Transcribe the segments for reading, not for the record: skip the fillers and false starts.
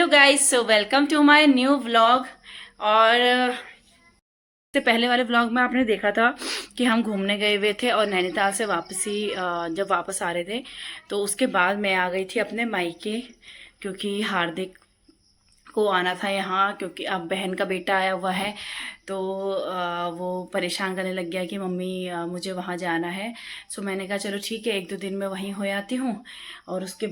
Guys, so welcome to my new vlog. और इससे पहले वाले व्लॉग में आपने देखा था कि हम घूमने गए हुए थे और नैनीताल से वापसी जब वापस आ रहे थे तो उसके बाद मैं आ गई थी अपने मायके, क्योंकि हार्दिक को आना था यहाँ, क्योंकि अब बहन का बेटा आया हुआ है। तो वो परेशान करने लग गया कि मम्मी मुझे वहाँ जाना है। सो मैंने कहा चलो ठीक है, 1-2 दिन में वहीं हो आती हूँ और उसके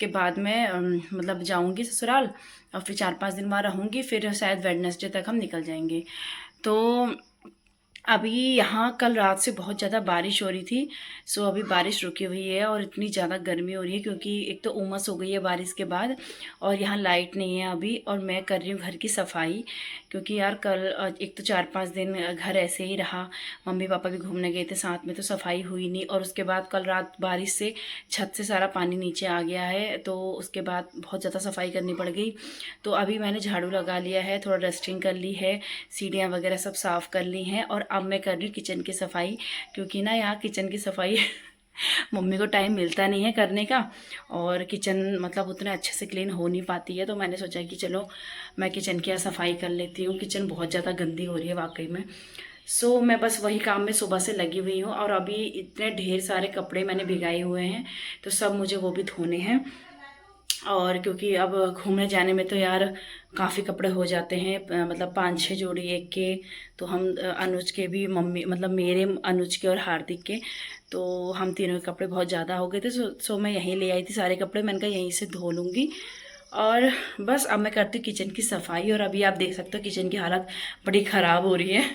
बाद मैं मतलब जाऊंगी ससुराल और फिर 4-5 दिन वहाँ रहूंगी, फिर शायद वेडनेसडे तक हम निकल जाएंगे। तो अभी यहाँ कल रात से बहुत ज़्यादा बारिश हो रही थी। सो अभी बारिश रुकी हुई है और इतनी ज़्यादा गर्मी हो रही है क्योंकि एक तो उमस हो गई है बारिश के बाद, और यहाँ लाइट नहीं है अभी। और मैं कर रही हूँ घर की सफाई, क्योंकि यार कल एक तो 4-5 दिन घर ऐसे ही रहा, मम्मी पापा भी घूमने गए थे साथ में, तो सफाई हुई नहीं। और उसके बाद कल रात बारिश से छत से सारा पानी नीचे आ गया है, तो उसके बाद बहुत ज़्यादा सफाई करनी पड़ गई। तो अभी मैंने झाड़ू लगा लिया है, थोड़ा डस्टिंग कर ली है, सीढ़ियाँ वगैरह सब साफ़ कर ली हैं, और अब मैं कर रही हूँ किचन की सफाई, क्योंकि ना यहाँ किचन की सफाई मम्मी को टाइम मिलता नहीं है करने का, और किचन मतलब उतना अच्छे से क्लीन हो नहीं पाती है। तो मैंने सोचा कि चलो मैं किचन की सफाई कर लेती हूँ। किचन बहुत ज़्यादा गंदी हो रही है वाकई में। सो मैं बस वही काम में सुबह से लगी हुई हूँ, और अभी इतने ढेर सारे कपड़े मैंने भिगाए हुए हैं, तो सब मुझे वो भी धोने हैं। और क्योंकि अब घूमने जाने में तो यार काफ़ी कपड़े हो जाते हैं, मतलब 5-6 जोड़ी एक के। तो हम अनुज के भी, मम्मी मतलब मेरे, अनुज के और हार्दिक के, तो हम तीनों के कपड़े बहुत ज़्यादा हो गए थे। सो मैं यहीं ले आई थी सारे कपड़े, मैंने कहा यहीं से धो लूँगी। और बस अब मैं करती हूँ किचन की सफाई, और अभी आप देख सकते हो किचन की हालत बड़ी ख़राब हो रही है।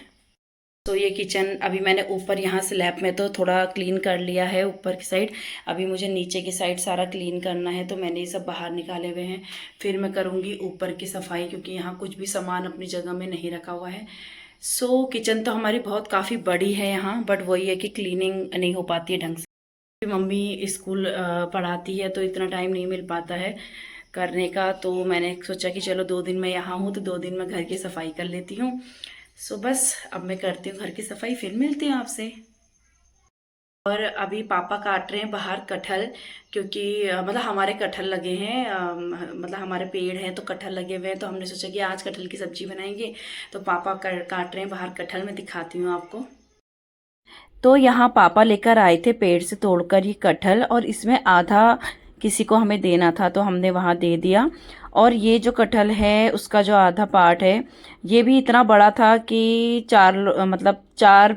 तो ये किचन अभी मैंने ऊपर यहाँ स्लैब में तो थोड़ा क्लीन कर लिया है, ऊपर की साइड। अभी मुझे नीचे की साइड सारा क्लीन करना है, तो मैंने ये सब बाहर निकाले हुए हैं। फिर मैं करूँगी ऊपर की सफाई, क्योंकि यहाँ कुछ भी सामान अपनी जगह में नहीं रखा हुआ है। सो किचन तो हमारी बहुत काफ़ी बड़ी है यहाँ, बट वही है कि क्लीनिंग नहीं हो पाती है ढंग से। मम्मी स्कूल पढ़ाती है, तो इतना टाइम नहीं मिल पाता है करने का। तो मैंने सोचा कि चलो 2 दिन मैं यहाँ हूँ तो 2 दिन मैं घर की सफाई कर लेती हूँ। सो बस अब मैं करती हूँ घर की सफाई, फिर मिलती हूँ आपसे। और अभी पापा काट रहे हैं बाहर कटहल, क्योंकि मतलब हमारे कटहल लगे हैं, मतलब हमारे पेड़ हैं तो कटहल लगे हुए हैं, तो हमने सोचा कि आज कटहल की सब्जी बनाएंगे। तो पापा काट रहे हैं बाहर कटहल, मैं दिखाती हूँ आपको। तो यहाँ पापा लेकर आए थे पेड़ से तोड़कर ये कटहल, और इसमें आधा किसी को हमें देना था तो हमने वहाँ दे दिया। और ये जो कटहल है उसका जो आधा पार्ट है, ये भी इतना बड़ा था कि मतलब 4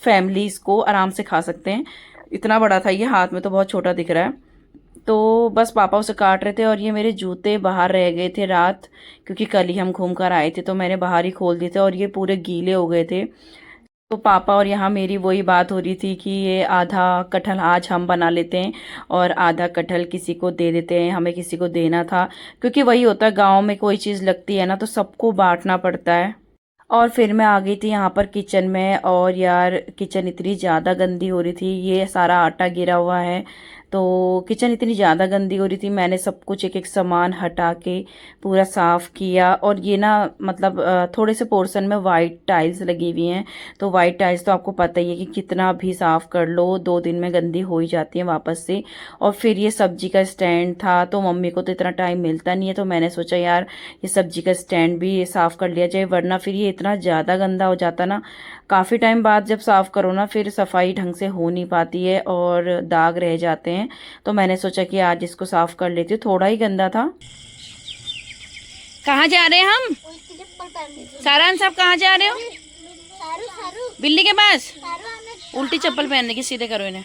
फैमिलीज को आराम से खा सकते हैं, इतना बड़ा था ये। हाथ में तो बहुत छोटा दिख रहा है। तो बस पापा उसे काट रहे थे, और ये मेरे जूते बाहर रह गए थे रात, क्योंकि कल ही हम घूम कर आए थे, तो मैंने बाहर ही खोल दिए थे और ये पूरे गीले हो गए थे। तो पापा और यहाँ मेरी वही बात हो रही थी कि ये आधा कटहल आज हम बना लेते हैं और आधा कटहल किसी को दे देते हैं, हमें किसी को देना था। क्योंकि वही होता है, गांव में कोई चीज़ लगती है ना तो सबको बांटना पड़ता है। और फिर मैं आ गई थी यहाँ पर किचन में, और यार किचन इतनी ज़्यादा गंदी हो रही थी, ये सारा आटा गिरा हुआ है। तो किचन इतनी ज़्यादा गंदी हो रही थी, मैंने सब कुछ एक एक सामान हटा के पूरा साफ़ किया। और ये ना मतलब थोड़े से पोर्शन में वाइट टाइल्स लगी हुई हैं, तो वाइट टाइल्स तो आपको पता ही है कि कितना भी साफ़ कर लो 2 दिन में गंदी हो ही जाती है वापस से। और फिर ये सब्जी का स्टैंड था, तो मम्मी को तो इतना टाइम मिलता नहीं है, तो मैंने सोचा यार ये सब्जी का स्टैंड भी साफ़ कर लिया जाए, वरना फिर ये इतना ज़्यादा गंदा हो जाता ना, काफ़ी टाइम बाद जब साफ़ करो ना फिर सफाई ढंग से हो नहीं पाती है और दाग रह जाते हैं। तो मैंने सोचा कि आज इसको साफ़ कर लेती हूँ, थोड़ा ही गंदा था। कहाँ जा रहे हैं हम? सारांश, आप कहाँ जा रहे हो? बिल्ली के पास। उल्टी चप्पल पहनने की, सीधे करो इन्हें।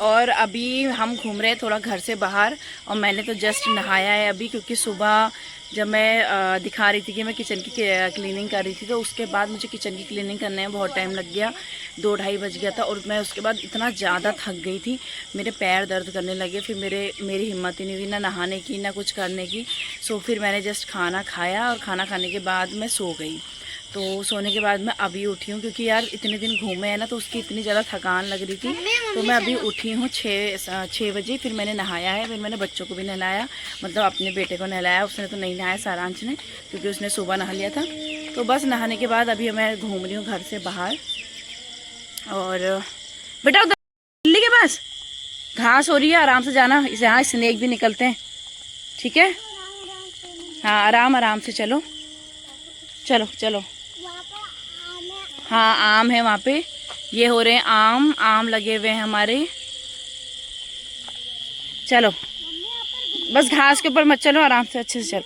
और अभी हम घूम रहे हैं थोड़ा घर से बाहर, और मैंने तो जस्ट नहाया है अभी, क्योंकि सुबह जब मैं दिखा रही थी कि मैं किचन की क्लीनिंग कर रही थी, तो उसके बाद मुझे किचन की क्लीनिंग करने में बहुत टाइम लग गया, 2-2:30 बज गया था। और मैं उसके बाद इतना ज़्यादा थक गई थी, मेरे पैर दर्द करने लगे, फिर मेरी हिम्मत ही नहीं हुई ना नहाने की ना कुछ करने की। सो फिर मैंने जस्ट खाना खाया, और खाना खाने के बाद मैं सो गई। तो सोने के बाद मैं अभी उठी हूँ, क्योंकि यार इतने दिन घूमे हैं ना, तो उसकी इतनी ज़्यादा थकान लग रही थी। तो मैं अभी उठी हूँ 6 बजे। फिर मैंने नहाया है, फिर मैंने बच्चों को भी नहलाया, मतलब अपने बेटे को नहलाया। उसने तो नहीं नहाया, सारांश ने, क्योंकि उसने सुबह नहा लिया था। तो बस नहाने के बाद अभी मैं घूम रही हूँ घर से बाहर। और बेटा उधर बिल्ली के पास घास हो रही है, आराम से जाना, इसे यहाँ स्नेक भी निकलते हैं, ठीक है। हाँ आराम आराम से चलो, चलो चलो। हाँ आम है वहाँ पे, ये हो रहे हैं आम, आम लगे हुए हैं हमारे। चलो बस घास के ऊपर मत चलो, आराम से अच्छे से चलो।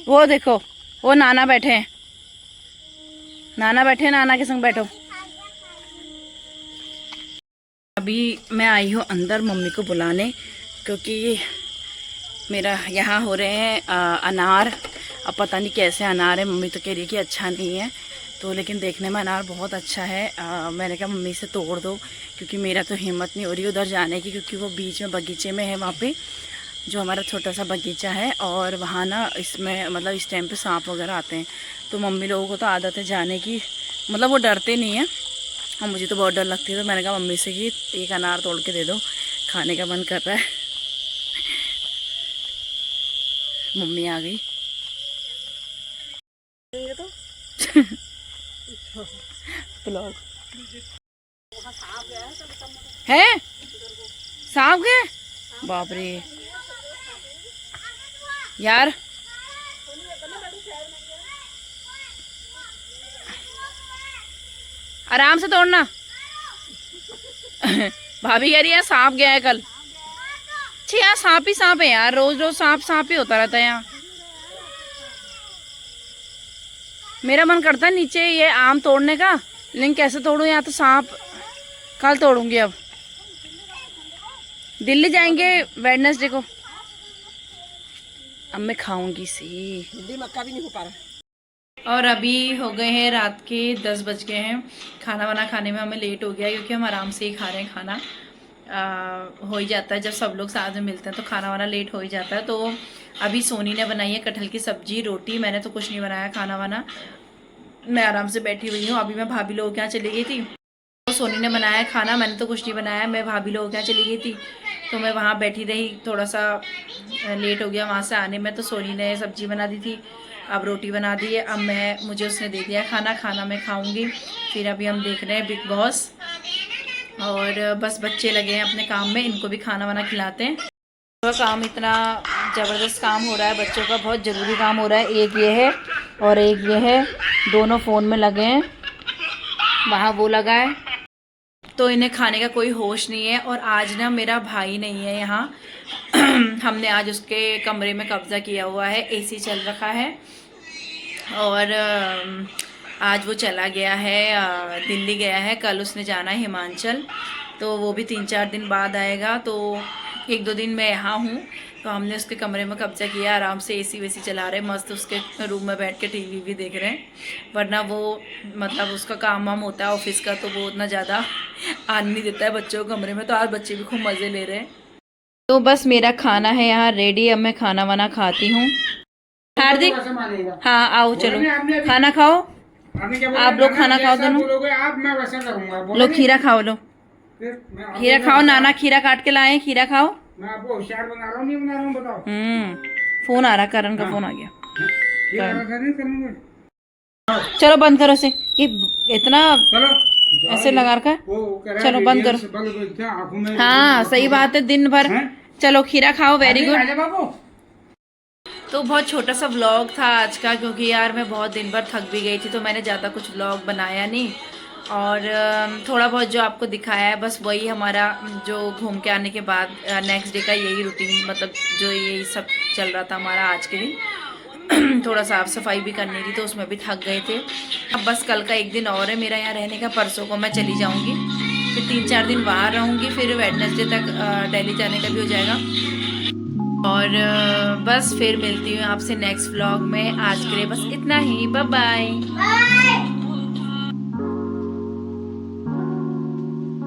वो देखो, वो नाना बैठे हैं, नाना बैठे हैं, नाना के संग बैठो। अभी मैं आई हूँ अंदर मम्मी को बुलाने, क्योंकि मेरा यहाँ हो रहे हैं अनार। अब पता नहीं कैसे अनार है, मम्मी तो कह रही है कि अच्छा नहीं है, तो लेकिन देखने में अनार बहुत अच्छा है। मैंने कहा मम्मी से तोड़ दो, क्योंकि मेरा तो हिम्मत नहीं हो रही उधर जाने की, क्योंकि वो बीच में बगीचे में है, वहाँ पे जो हमारा छोटा सा बगीचा है, और वहाँ ना इसमें मतलब इस टाइम पे सांप वगैरह आते हैं, तो मम्मी लोगों को तो आदत है जाने की, मतलब वो डरते नहीं हैं, और मुझे तो बहुत डर लगती है। तो मैंने कहा मम्मी से कि एक अनार तोड़ के दे दो, खाने का मन कर रहा है। मम्मी आ गई ब्लॉग है, सांप गए, बाप रे यार। आराम से तोड़ना। भाभी कह रही है सांप गया है कल। अच्छी यार, सांप ही सांप है यार, रोज रोज सांप सांप ही होता रहता है यहाँ। मेरा मन करता है नीचे ये आम तोड़ने का, लेकिन कैसे तोड़ूं, यहाँ तो सांप। कल तोड़ूंगी, अब दिल्ली जाएंगे वेडनेसडे को, अब मैं खाऊंगी सी। मक्का भी नहीं हो पा रहा। और अभी हो गए हैं रात के 10 बज गए हैं। खाना वाना खाने में हमें लेट हो गया, क्योंकि हम आराम से ही खा रहे हैं खाना। हो ही जाता है जब सब लोग साथ में मिलते हैं, तो खाना वाना लेट हो ही जाता है। तो अभी सोनी ने बनाई है कटहल की सब्जी, रोटी। मैंने तो कुछ नहीं बनाया खाना वाना, मैं आराम से बैठी हुई हूँ। अभी मैं भाभी लोगों के यहाँ चली गई थी, तो सोनी ने बनाया खाना, मैंने तो कुछ नहीं बनाया। मैं भाभी लोगों के यहाँ चली गई थी, तो मैं वहाँ बैठी रही, थोड़ा सा लेट हो गया वहाँ से आने में। तो सोनी ने सब्जी बना दी थी, अब रोटी बना दी है। अब मुझे उसने दे दिया खाना मैं खाऊंगी। फिर अभी हम देख रहे हैं बिग बॉस, और बस बच्चे लगे हैं अपने काम में, इनको भी खाना वाना खिलाते हैं। तो काम इतना ज़बरदस्त काम हो रहा है, बच्चों का बहुत ज़रूरी काम हो रहा है। एक ये है और एक ये है, दोनों फ़ोन में लगे हैं, वहाँ वो लगा है, तो इन्हें खाने का कोई होश नहीं है। और आज ना मेरा भाई नहीं है यहाँ। हमने आज उसके कमरे में कब्जा किया हुआ है, एसी चल रखा है, और आज वो चला गया है, दिल्ली गया है। कल उसने जाना है हिमाचल, तो वो भी 3-4 दिन बाद आएगा। तो 1-2 दिन मैं यहाँ हूँ, तो हमने उसके कमरे में कब्जा किया, आराम से एसी वेसी चला रहे, मस्त उसके रूम में बैठ के टीवी भी देख रहे हैं। वरना वो मतलब उसका काम वाम होता है ऑफिस का, तो वो उतना ज़्यादा आने नहीं देता है बच्चों को कमरे में। तो आज बच्चे भी खूब मज़े ले रहे हैं। तो बस मेरा खाना है यहाँ रेडी, अब मैं खाना वाना खाती हूँ। हार्दिक, हाँ आओ चलो खाना खाओ, आप लोग खाना खाओ दोनों। लो खीरा खाओ, लो खीरा खाओ, नाना खीरा काट के लाए, खीरा खाओ। मैं आपको होशियार बना रहा हूँ, नहीं बना रहा हूँ, बताओ। फोन आ रहा, करण का फोन आ गया। करेंगे। चलो बंद करो इसे, ये इतना ऐसे लगा रखा है। चलो बंद करो। हाँ सही बात है, दिन भर। चलो खीरा खाओ, वेरी गुड। तो बहुत छोटा सा व्लॉग था आज का, क्योंकि यार मैं बहुत दिन भर थक भी गई थी, तो मैंने ज़्यादा कुछ व्लॉग बनाया नहीं। और थोड़ा बहुत जो आपको दिखाया है बस वही हमारा जो घूम के आने के बाद नेक्स्ट डे का यही रूटीन, मतलब जो यही सब चल रहा था हमारा आज के दिन। थोड़ा साफ़ सफाई भी करनी थी, तो उसमें भी थक गए थे। अब बस कल का एक दिन और है मेरा यहाँ रहने का, परसों को मैं चली जाऊँगी, फिर 3-4 दिन बाहर रहूँगी, फिर वेडनेसडे तक दिल्ली जाने का भी हो जाएगा। और बस फिर मिलती हूँ आपसे नेक्स्ट व्लॉग में। आज के लिए बस इतना ही, बाय बाय।